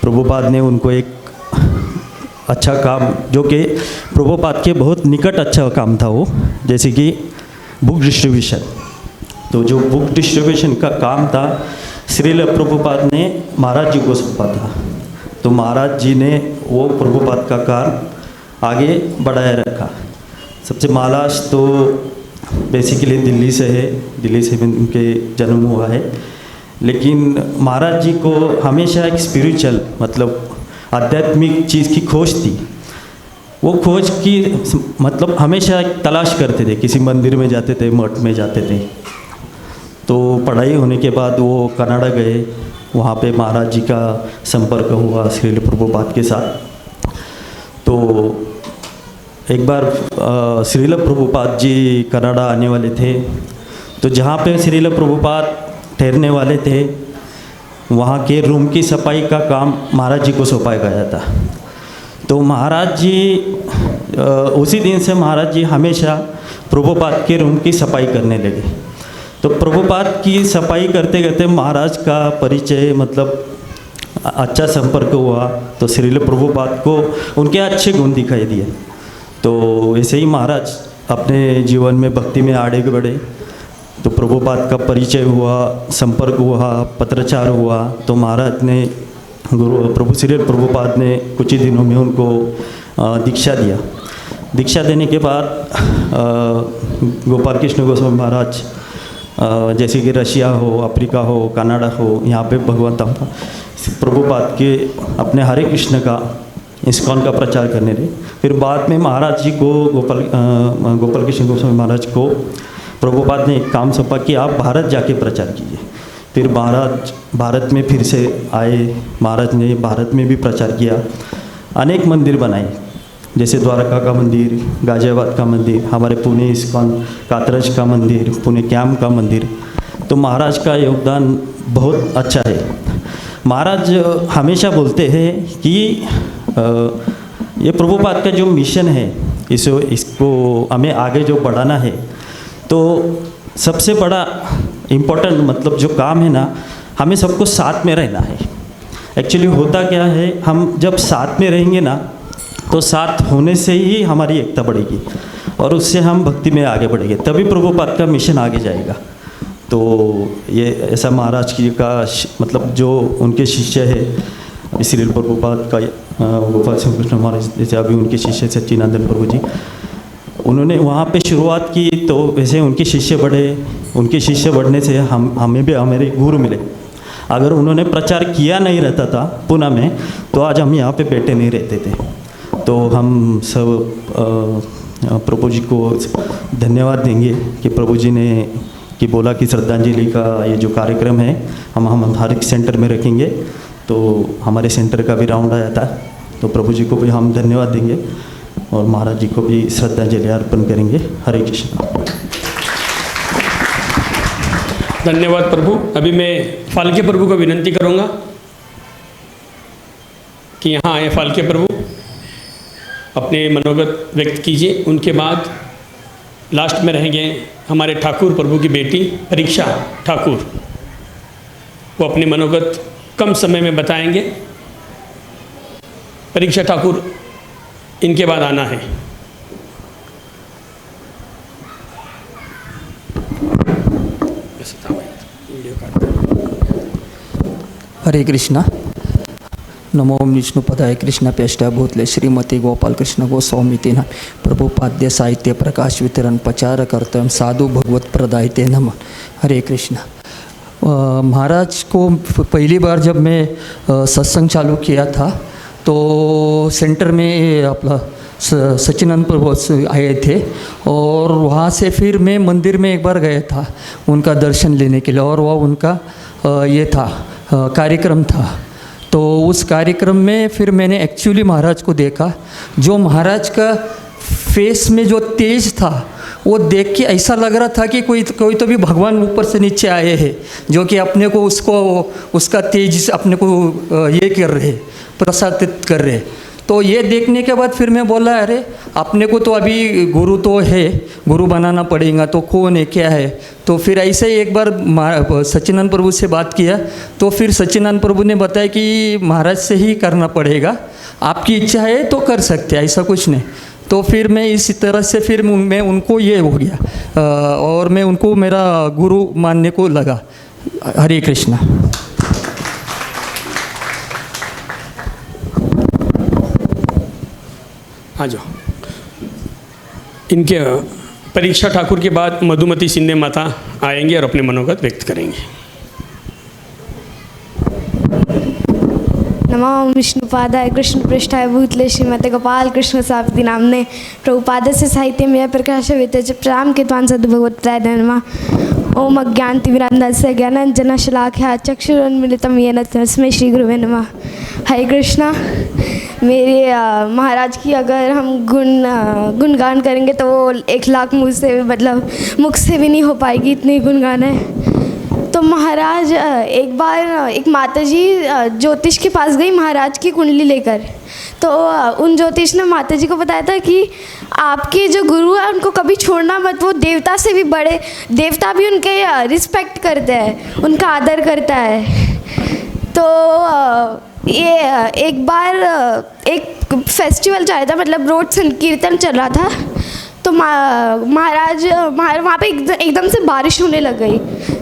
प्रभुपाद ने उनको एक अच्छा काम, जो कि प्रभुपाद के बहुत निकट अच्छा काम था वो, जैसे कि बुक डिस्ट्रीब्यूशन। तो जो बुक डिस्ट्रीब्यूशन का काम था श्रील प्रभुपाद ने महाराज जी को सौंपा था। तो महाराज जी ने वो प्रभुपाद का काम आगे बढ़ाए रखा। सबसे महाराज तो बेसिकली दिल्ली से है, दिल्ली से उनके जन्म हुआ है, लेकिन महाराज जी को हमेशा एक स्पिरिचुअल मतलब आध्यात्मिक चीज़ की खोज थी। वो खोज की मतलब हमेशा तलाश करते थे, किसी मंदिर में जाते थे, मठ में जाते थे। तो पढ़ाई होने के बाद वो कनाडा गए, वहाँ पे महाराज जी का संपर्क हुआ श्रील प्रभुपाद के साथ। तो एक बार श्रील प्रभुपाद जी कनाडा आने वाले थे, तो जहाँ पे श्रील प्रभुपाद ठहरने वाले थे वहाँ के रूम की सफाई का काम महाराज जी को सौंपाया गया था। तो महाराज जी उसी दिन से महाराज जी हमेशा प्रभुपाद के रूम की सफाई करने लगे। तो प्रभुपाद की सफाई करते करते महाराज का परिचय मतलब अच्छा संपर्क हुआ। तो श्रील प्रभुपाद को उनके अच्छे गुण दिखाई दिए। तो ऐसे ही महाराज अपने जीवन में भक्ति में आगे बढ़े। तो प्रभुपाद का परिचय हुआ, संपर्क हुआ, पत्राचार हुआ। तो महाराज ने प्रभु श्रील प्रभुपाद ने कुछ ही दिनों में उनको दीक्षा दिया। दीक्षा देने के बाद गोपाल कृष्ण गोस्वामी महाराज जैसे कि रशिया हो, अफ्रीका हो, कनाडा हो, यहाँ पे भगवान प्रभुपाद के अपने हरे कृष्ण का इस्कॉन का प्रचार करने लगे। फिर बाद में महाराज जी को गोपाल कृष्ण गोस्वामी महाराज को प्रभुपाद ने एक काम सौंपा कि आप भारत जाके प्रचार कीजिए। फिर महाराज भारत में फिर से आए। महाराज ने भारत में भी प्रचार किया, अनेक मंदिर बनाए, जैसे द्वारका का मंदिर, गाजियाबाद का मंदिर, हमारे पुणे इस्कॉन कातरज का मंदिर, पुणे कैंप का मंदिर। तो महाराज का योगदान बहुत अच्छा है। महाराज हमेशा बोलते हैं कि ये प्रभुपाद का जो मिशन है इसको हमें आगे जो बढ़ाना है, तो सबसे बड़ा इम्पोर्टेंट मतलब जो काम है ना, हमें सबको साथ में रहना है। एक्चुअली होता क्या है, हम जब साथ में रहेंगे ना तो साथ होने से ही हमारी एकता बढ़ेगी और उससे हम भक्ति में आगे बढ़ेंगे, तभी प्रभुपाद का मिशन आगे जाएगा। तो ये ऐसा महाराज की का मतलब जो उनके शिष्य है श्रील प्रभुपाद का गोपाल कृष्ण महाराज, जैसे अभी उनके शिष्य सच्चिदानंद प्रभु जी, उन्होंने वहाँ पे शुरुआत की। तो वैसे उनके शिष्य बढ़े, उनके शिष्य बढ़ने से हमें भी हमारे गुरु मिले। अगर उन्होंने प्रचार किया नहीं रहता था पुणे में, तो आज हम यहाँ पे बैठे नहीं रहते थे। तो हम सब प्रभु जी को धन्यवाद देंगे कि प्रभु जी ने कि बोला कि श्रद्धांजलि का ये जो कार्यक्रम है हम हर एक सेंटर में रखेंगे। तो हमारे सेंटर का भी राउंड आया था, तो प्रभु जी को भी हम धन्यवाद देंगे और महाराज जी को भी श्रद्धांजलि अर्पण करेंगे। हरे कृष्ण। धन्यवाद प्रभु। अभी मैं फाल्के प्रभु को विनंती करूंगा कि यहाँ आए फाल्के प्रभु, अपने मनोगत व्यक्त कीजिए। उनके बाद लास्ट में रहेंगे हमारे ठाकुर प्रभु की बेटी परीक्षा ठाकुर, वो अपने मनोगत कम समय में बताएंगे। परीक्षा ठाकुर इनके बाद आना है। हरे कृष्णा। नमो विष्णुपदाय कृष्ण पेष्टा भूतले श्रीमती गोपाल कृष्ण गोस्वामी तेना प्रभुपाद्य साहित्य प्रकाश वितरण प्रचार कर्तव्य साधु भगवत प्रदाय ते नमः। हरे कृष्णा। महाराज को पहली बार जब मैं सत्संग चालू किया था तो सेंटर में अपना सच्चिदानंद प्रभु आए थे और वहाँ से फिर मैं मंदिर में एक बार गया था उनका दर्शन लेने के लिए, और वह उनका ये था कार्यक्रम था। तो उस कार्यक्रम में फिर मैंने एक्चुअली महाराज को देखा। जो महाराज का फेस में जो तेज था वो देख के ऐसा लग रहा था कि कोई तो भी भगवान ऊपर से नीचे आए हैं, जो कि अपने को उसका तेज अपने को ये कर रहे, प्रसादित कर रहे। तो ये देखने के बाद फिर मैं बोला, अरे अपने को तो अभी गुरु तो है, गुरु बनाना पड़ेगा, तो कौन है क्या है। तो फिर ऐसे ही एक बार सच्चिदानंद प्रभु से बात किया, तो फिर सच्चिदानंद प्रभु ने बताया कि महाराज से ही करना पड़ेगा, आपकी इच्छा है तो कर सकते हैं, ऐसा कुछ नहीं। तो फिर मैं इसी तरह से फिर मैं उनको ये हो गया और मैं उनको मेरा गुरु मानने को लगा। हरे कृष्णा। आ जाओ। इनके परीक्षा ठाकुर के बाद मधुमती सिंधे माता आएंगे और अपने मनोगत व्यक्त करेंगे। नमो विष्णुपादाय कृष्ण पृष्ठाय भूतले श्रीमते गोपाल कृष्ण साप्ति नामने प्रभुपाद से साहित्य में प्रकाश वित्त प्राम के त्वान सद भगवत्ताय नमः। ओम अज्ञानतिमिरान्धस्य ज्ञानाञ्जनशलाकया चक्षुरुन्मीलितं येन तस्मै श्री गुरुवे नमः। हरे कृष्णा। मेरे महाराज की अगर हम गुणगान करेंगे तो वो 1,00,000 मुख से भी नहीं हो पाएगी, इतनी गुणगान है। तो महाराज एक बार एक माताजी ज्योतिष के पास गई महाराज की कुंडली लेकर। तो उन ज्योतिष ने माताजी को बताया था कि आपके जो गुरु हैं उनको कभी छोड़ना मत, वो देवता से भी बड़े, देवता भी उनके रिस्पेक्ट करते हैं, उनका आदर करता है। तो ये एक बार एक फेस्टिवल चल रहा था, मतलब रोड संकीर्तन चल रहा था। तो महाराज वहाँ पे एकदम से बारिश होने लग गई।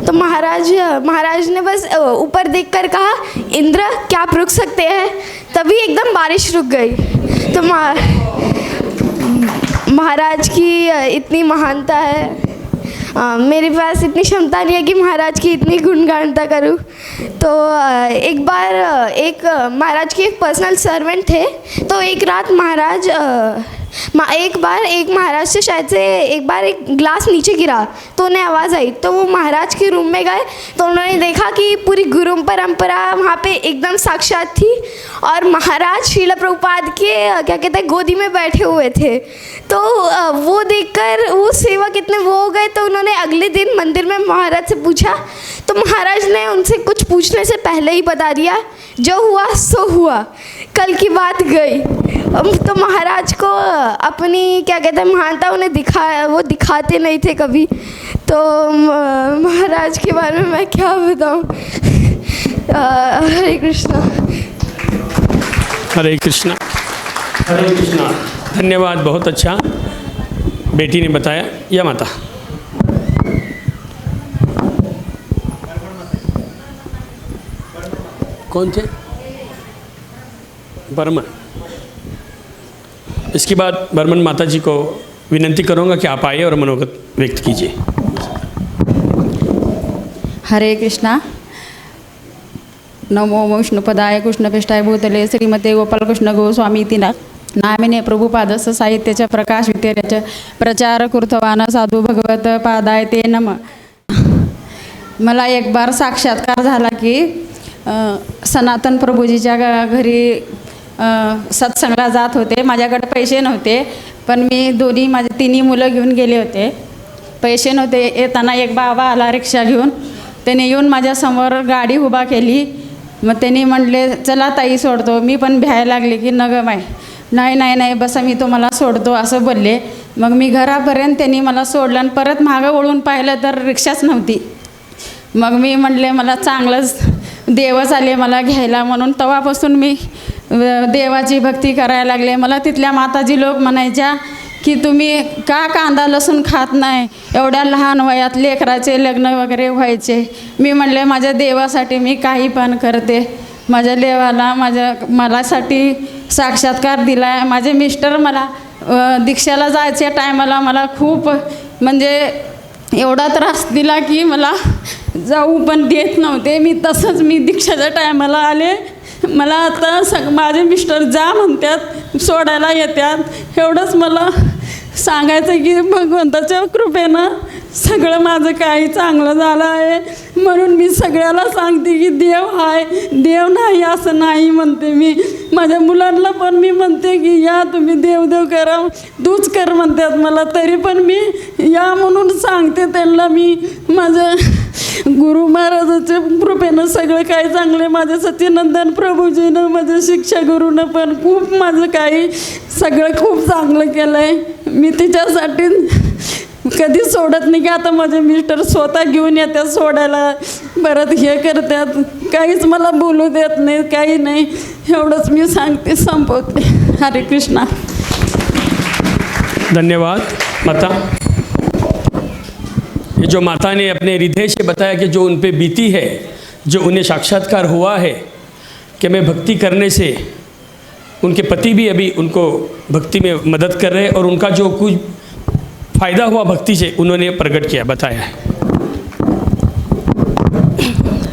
तो महाराज ने बस ऊपर देखकर कहा, इंद्र क्या आप रुक सकते हैं? तभी एकदम बारिश रुक गई। तो महाराज की इतनी महानता है, मेरे पास इतनी क्षमता नहीं है कि महाराज की इतनी गुणगानता करूं। तो एक बार महाराज के एक पर्सनल सर्वेंट थे। तो एक रात एक महाराज से शायद से एक बार एक ग्लास नीचे गिरा, तो उन्हें आवाज़ आई। तो वो महाराज के रूम में गए, तो उन्होंने देखा कि पूरी गुरु परंपरा वहाँ पे एकदम साक्षात थी और महाराज श्रील प्रभुपाद के क्या कहते हैं गोदी में बैठे हुए थे। तो वो देखकर वो सेवक इतने वो हो गए। तो उन्होंने अगले दिन मंदिर में महाराज से पूछा, तो महाराज ने उनसे कुछ पूछने से पहले ही बता दिया, जो हुआ सो हुआ, कल की बात गई। तो महाराज को अपनी क्या कहते हैं महानता उन्हें वो दिखाते नहीं थे कभी। तो महाराज के बारे में मैं क्या बताऊं। हरे कृष्णा। हरे कृष्णा। हरे कृष्णा। धन्यवाद, बहुत अच्छा बेटी ने बताया। या माता कौन थे? बर्मन। इसके बाद बर्मन माता जी को विनंती करूंगा कि आप आइए और मनोगत व्यक्त कीजिए। हरे कृष्णा। नमो विष्णुपदाय कृष्णपृष्ठाय भूतले श्रीमते गोपालकृष्ण गोस्वामी नामिने प्रभुपादस्य साहित्याच्या प्रकाश वितेर्याच्या प्रचार कृतवान साधू भगवत पादाय ते नमः। मला एक बार साक्षात्कार झाला की सनातन प्रभूजीच्या घरी सत्संगला जात होते। माझ्याकडे पैसे नव्हते, पण मी माझे तिन्ही मुलं घेऊन गेले होते। पैसे नव्हते, येताना एक बाबा आला रिक्षा घेऊन, त्याने येऊन माझ्यासमोर गाडी उभा केली। मग त्यांनी म्हटले, चला ताई सोडतो। मी पण भ्यायला लागले की नग माय, नाही बसा मी तुम्हाला सोडतो असं बोलले। मग मी घरापर्यंत त्यांनी मला सोडलं आणि परत मागं वळून पाहिलं तर रिक्षाच नव्हती। मग मी म्हटले मला चांगलंच देवच आले मला घ्यायला, म्हणून तेव्हापासून मी देवाची भक्ती करायला लागले। मला तिथल्या माताजी लोक म्हणायच्या की तुम्ही का कांदा लसूण खात नाही, एवढ्या लहान वयात लेकराचे लग्न वगैरे व्हायचे। मी म्हणले माझ्या देवासाठी मी काही पण करते, माझ्या देवाला मलासाठी साक्षात्कार दिला आहे। माझे मिस्टर मला दीक्षाला जायच्या टायमाला मला खूप म्हणजे एवढा त्रास दिला की मला जाऊ पण देत नव्हते। मी तसंच दीक्षाच्या टायमाला आले। मला आता माझे मिस्टर जा म्हणतात, सोडायला येतात। एवढंच मला सांगायचं की भगवंताच्या कृपेनं सगळं माझं काही चांगलं झालं आहे म्हणून मी सगळ्याला सांगते की देव आहे, देव नाही असं नाही म्हणते मी. माझ्या मुलांना पण मी म्हणते की या तुम्ही देवदेव करा, तूच कर म्हणतात मला, तरी पण मी या म्हणून सांगते त्यांना. मी माझं गुरु महाराजाच्या कृपेनं सगळं काही चांगलं. माझ्या सच्चिनंदन प्रभूजीनं, माझ्या शिक्षा गुरुनं पण खूप माझं काही सगळं खूप चांगलं केलं आहे. मी तिच्यासाठी कधी सोडत नाही की आता माझे मिस्टर स्वतः घेऊन येतात सोडायला, परत हे करतात, काहीच मला बोलू देत नाही, काही नाही. एवढंच मी सांगते, संपवते. हरे कृष्णा. धन्यवाद माता. ये जो माता ने अपने हृदय से बताया कि जो उन पे बीती है, जो उन्हें साक्षात्कार हुआ है कि मैं भक्ति करने से, उनके पति भी अभी उनको भक्ति में मदद कर रहे हैं और उनका जो कुछ फ़ायदा हुआ भक्ति से उन्होंने प्रकट किया, बताया है.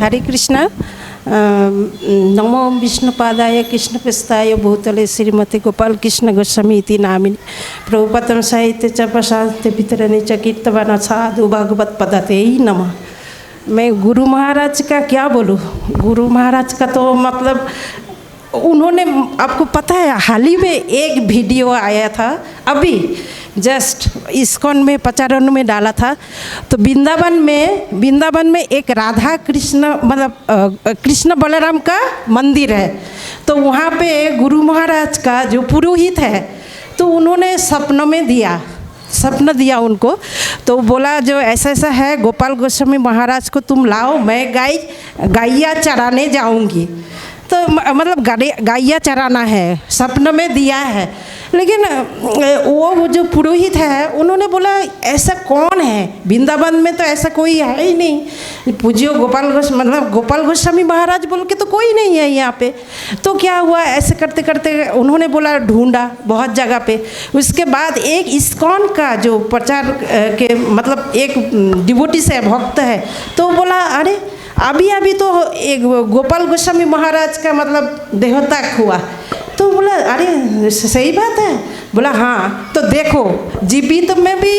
हरे कृष्णा. नमो विष्णुपादाय कृष्णपृष्ठाय भूतले श्रीमती गोपाल कृष्ण गोस्वामी इति नामिनी प्रभुपदं साहित्य प्रशांत वितरणे च कीर्तवान साधु भागवत पदते नमः. मैं गुरु महाराज का क्या बोलूँ. गुरु महाराज का तो मतलब उन्होंने, आपको पता है हाल ही में एक वीडियो आया था अभी जस्ट इस्कॉन में प्रचारण में डाला था. तो वृंदावन में एक राधा कृष्ण मतलब कृष्ण बलराम का मंदिर है. तो वहाँ पे गुरु महाराज का जो पुरोहित है तो उन्होंने सपना दिया उनको. तो बोला जो ऐसा ऐसा है गोपाल गोस्वामी महाराज को तुम लाओ, मैं गैया चराने जाऊंगी. तो मतलब गैया चराना है, सपने में दिया है. लेकिन वो जो पुरोहित है उन्होंने बोला ऐसा कौन है, वृंदावन में तो ऐसा कोई है ही नहीं, पूज्यो गोपाल गोस्वामी महाराज बोल के तो कोई नहीं है यहाँ पे. तो क्या हुआ, ऐसे करते करते उन्होंने बोला ढूंढा बहुत जगह पे. उसके बाद एक इस्कॉन का जो प्रचार के मतलब एक डिवोटी है, भक्त है, तो बोला अरे अभी तो एक गोपाल गोस्वामी महाराज का मतलब देहोत्याग हुआ. तो बोला अरे सही बात है. बोला हाँ. तो देखो जीवित में भी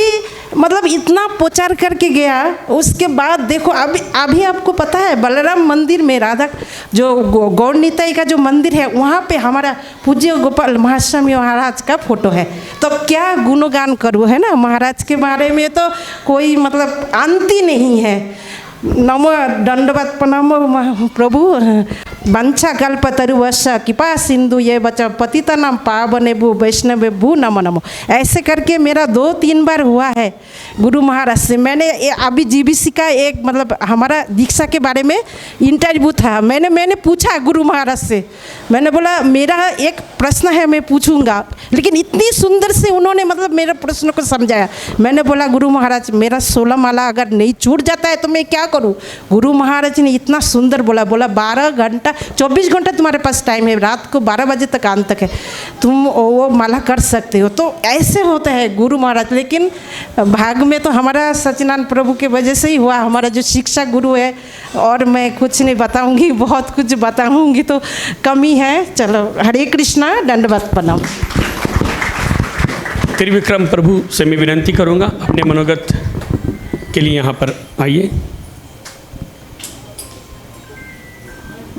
मतलब इतना प्रचार करके गया. उसके बाद देखो अभी आपको पता है बलराम मंदिर में राधा जो गौर निताई का जो मंदिर है वहाँ पे हमारा पूज्य गोपाल महास्वामी महाराज का फोटो है. तो क्या गुणगान करूँ, है ना. महाराज के बारे में तो कोई मतलब अंत ही नहीं है. नमो दंडवत प्रणाम प्रभु. वंशा कल्पतरुवश कृपा सिंधु ये बचा पतितनाम पावने भू वैष्णव भू नमो नमो. ऐसे करके मेरा 2-3 बार हुआ है गुरु महाराज से. मैंने अभी जीबीसी का एक मतलब हमारा दीक्षा के बारे में इंटरव्यू था. मैंने पूछा गुरु महाराज से, मैंने बोला मेरा एक प्रश्न है मैं पूछूंगा. लेकिन इतनी सुंदर से उन्होंने मतलब मेरे प्रश्न को समझाया. मैंने बोला गुरु महाराज मेरा 16 माला अगर नहीं छूट जाता है तो मैं क्या करूं. गुरु महाराज ने इतना सुंदर बोला 12 घंटा 24 घंटा तुम्हारे पास टाइम है, रात को 12 बजे तक अंत तक है, तुम वो माला कर सकते हो. तो ऐसे होता है गुरु महाराज. लेकिन भाग में तो हमारा सच्चिदानंद प्रभु के वजह से ही हुआ, हमारा जो शिक्षा गुरु है. और मैं कुछ नहीं बताऊंगी, बहुत कुछ बताऊंगी तो कमी है. चलो हरे कृष्णा. दंडवत प्रणाम. त्रिविक्रम प्रभु से मैं विनंती करूंगा अपने मनोगत के लिए यहाँ पर आइए.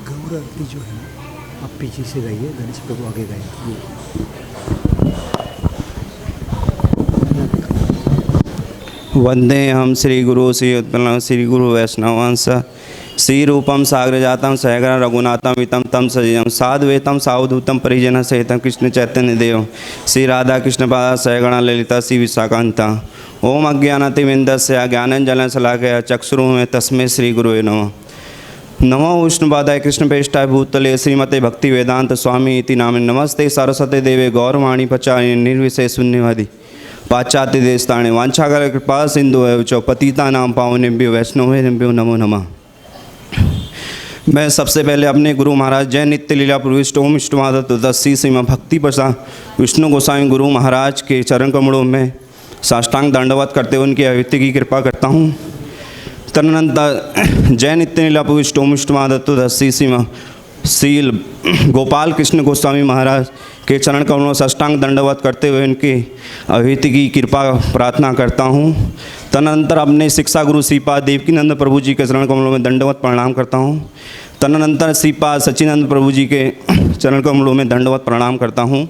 गौरव जो है आप पीछे से गाइए, गणेश प्रभु आगे गाइए. वंदे हम श्री गुरु श्री गुरु वैष्णवंश श्री रूपम सागर जातम सहगण रघुनाथम वितम तम सजीवम साधुवेतम सावधूतम परिजन सहितम कृष्ण चैतन्य देव श्री राधा कृष्ण पादा सहगण ललिता श्री विशाखांता. ओम अज्ञानतिमिंदस्य ज्ञानंजन शलाकया चक्षुरुमे तस्मै श्री गुरुवे नमः. नमो विष्णुपादाय कृष्णपेष्ठाय भूतले श्रीमते भक्ति वेदांत स्वामी इति नामे. नमस्ते सरस्वती देवे गौरवाणी पचायि निर्विशेष शून्यवादी पाश्चात्य देशताणे वांछाकर कृपा सिंधु च पतिता नाम पावनेभ्यो वैष्णवेभ्यो नमो नमः. मैं सबसे पहले अपने गुरु महाराज जय नित्य लीला प्रविष्ट ओम विष्णुमादत्त दस्सी सीमा भक्ति प्रसाद विष्णु गोसाई गुरु महाराज के चरण कमलों में साष्टांग दंडवत करते हुए उनकी अभिव्यक्ति की कृपा करता हूँ. तदनंतर जय नित्य लीला प्रविष्ट ओम विष्णुमादत्त दस्सी सीमा श्री गोपाल कृष्ण गोस्वामी महाराज के चरण कमलों में साष्टांग दंडवत करते हुए उनकी अभिति की कृपा प्रार्थना करता हूँ। तदनंतर अपने शिक्षा गुरु श्रीपाद देवकीनंद प्रभु जी के चरण कमलों में दंडवत प्रणाम करता हूँ। तदनंतर श्रीपाद सच्चिदानंद प्रभु जी के चरण कमलों में दंडवत प्रणाम करता हूँ।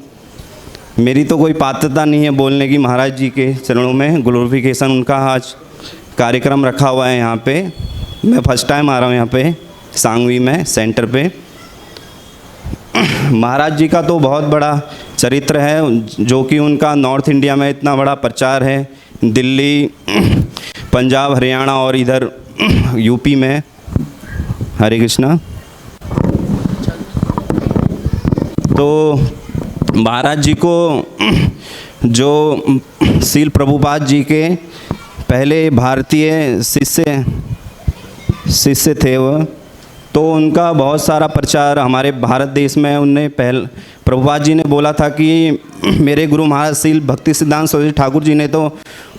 मेरी तो कोई पात्रता नहीं है बोलने की, महाराज जी के चरणों में ग्लोरिफिकेशन उनका आज कार्यक्रम रखा हुआ है यहाँ पे। मैं फर्स्ट टाइम आ रहा हूँ यहाँ पे सांगवी में सेंटर पे। महाराज जी का तो बहुत बड़ा चरित्र है, जो कि उनका नॉर्थ इंडिया में इतना बड़ा प्रचार है, दिल्ली, पंजाब, हरियाणा और इधर यूपी में। हरे कृष्णा। तो महाराज जी को जो श्रील प्रभुपाद जी के पहले भारतीय शिष्य थे वो, तो उनका बहुत सारा प्रचार हमारे भारत देश में उनने प्रभुपाद जी ने बोला था कि मेरे गुरु महाराज श्रील भक्ति सिद्धांत सरस्वती ठाकुर जी ने तो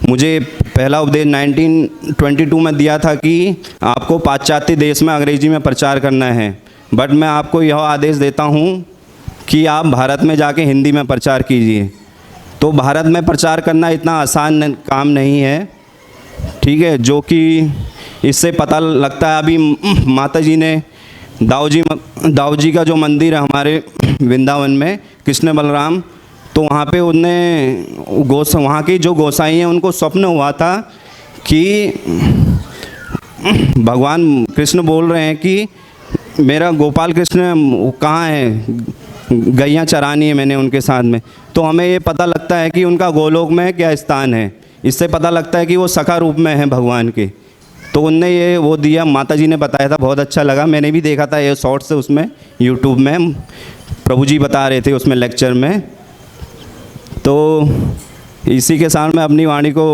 मुझे पहला उपदेश 1922 में दिया था कि आपको पाश्चात्य देश में अंग्रेजी में प्रचार करना है, बट मैं आपको यह आदेश देता हूँ कि आप भारत में जाके हिंदी में प्रचार कीजिए। तो भारत में प्रचार करना इतना आसान काम नहीं है, ठीक है, जो कि इससे पता लगता है। अभी माता जी ने दाऊ जी का जो मंदिर है हमारे वृंदावन में कृष्ण बलराम, तो वहाँ पे उनने वहाँ की जो गोसाई हैं उनको स्वप्न हुआ था कि भगवान कृष्ण बोल रहे हैं कि मेरा गोपाल कृष्ण कहाँ है, गैया चरानी है मैंने उनके साथ में। तो हमें ये पता लगता है कि उनका गोलोक में क्या स्थान है, इससे पता लगता है कि वो सखा रूप में है भगवान के। तो उनने ये वो दिया, माता जी ने बताया था, बहुत अच्छा लगा। मैंने भी देखा था ये शॉर्ट्स उसमें यूट्यूब में, प्रभु जी बता रहे थे उसमें लेक्चर में। तो इसी के साथ मैं अपनी वाणी को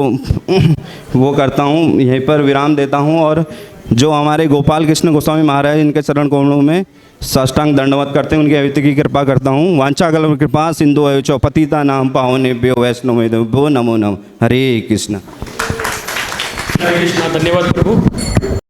वो करता हूँ, यहीं पर विराम देता हूँ। और जो हमारे गोपाल कृष्ण गोस्वामी महाराज, इनके चरण कमलों में साष्टांग दंडवत करते हैं, उनकी अवित की कृपा करता हूँ। वांछा कल्प कृपा सिंधु एव च पतिता नाम पावनेभ्यो वैष्णवेभ्यो नमो नमः। हरे कृष्ण। हरे कृष्णा। धन्यवाद प्रभु।